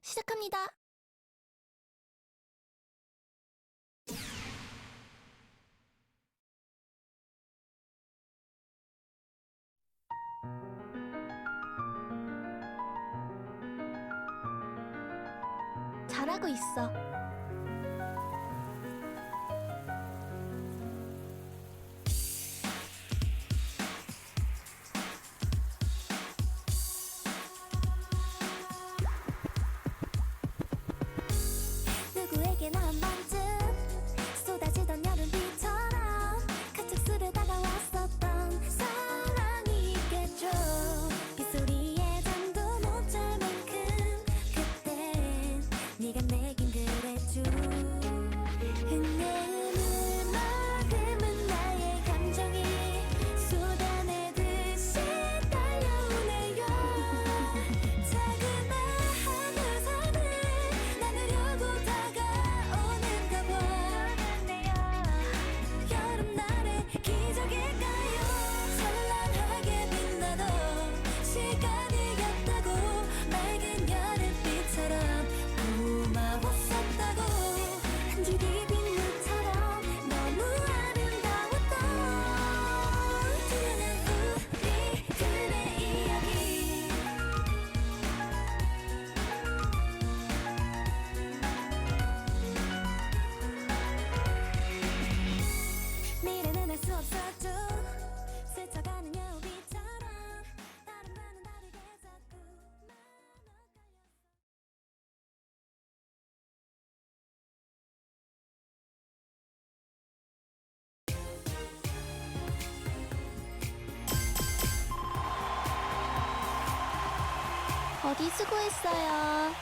시작합니다. 잘하고 있어. 누구에게나 한 번쯤 쏟아지던 여름비처럼 가득 스르 다가왔었던 사랑이 있겠죠. 빗소리에 잠도 못 잘 만큼 그땐 네가 내겐 그랬죠. 흔들리는 만큼은 나의 감정이 쏟아내듯이 달려오네요. 자그마한 우산을 나누려고 다가오는가 봐. 여름날의 기적일까요? 찬란하게 빛나던 시간이었다고 맑은 여름빛처럼 고마웠었다고 한 줄기 빗물처럼 너무 아름다웠던 투명한 우리들의 이야기. 미래는 알 수 없었죠. 스쳐가는 여우비처럼 다른 반은 다르게 자꾸만 엇갈렸어. 어디 수고했어요.